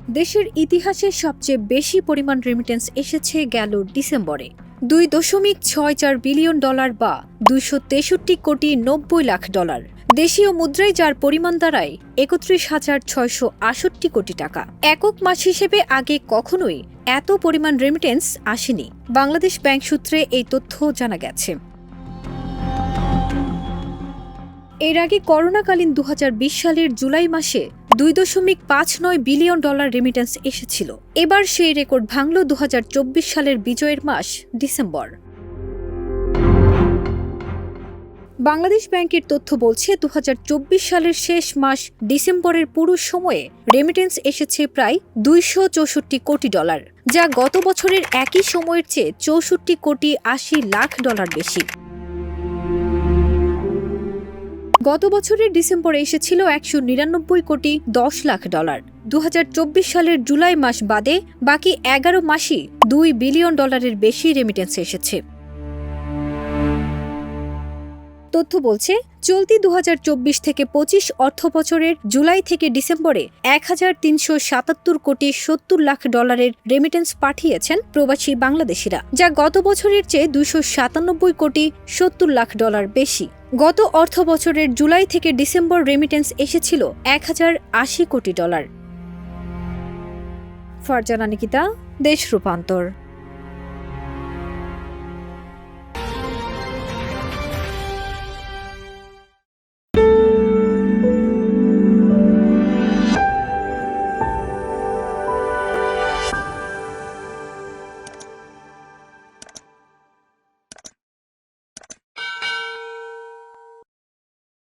দেশের ইতিহাসে সবচেয়ে বেশি পরিমাণ রেমিটেন্স এসেছে গেল ডিসেম্বরে। $2.64 বিলিয়ন বা 263.90 কোটি। দেশীয় মুদ্রায় যার পরিমাণ দাঁড়ায় 31,668 কোটি টাকা। একক মাস হিসেবে আগে কখনোই এত পরিমাণ রেমিটেন্স আসেনি। বাংলাদেশ ব্যাংক সূত্রে এই তথ্য জানা গেছে। এর আগে করোনাকালীন 2020 সালের জুলাই মাসে $2.59 বিলিয়ন রেমিটেন্স এসেছিল। এবার সেই রেকর্ড ভাঙল 2024 সালের বিজয়ের মাস ডিসেম্বর। বাংলাদেশ ব্যাংকের তথ্য বলছে 2024 সালের শেষ মাস ডিসেম্বরের পুরো সময়ে রেমিটেন্স এসেছে প্রায় $264 কোটি, যা গত বছরের একই সময়ের চেয়ে $64.80 কোটি বেশি। গত বছরের ডিসেম্বরে এসেছিল $199.10 কোটি। 2024 সালের জুলাই মাস বাদে বাকি 11 মাসই $2 বিলিয়ন বেশি রেমিটেন্স এসেছে। তথ্য বলছে, চলতি 2024-25 অর্থবছরের জুলাই থেকে ডিসেম্বরে $1,377.70 কোটি রেমিটেন্স পাঠিয়েছেন প্রবাসী বাংলাদেশিরা, যা গত বছরের চেয়ে $297.70 কোটি বেশি। গত অর্থ বছরের জুলাই থেকে ডিসেম্বর রেমিটেন্স এসেছিল $1,080 কোটি। ফারজানা নিকিতা, দেশ রূপান্তর।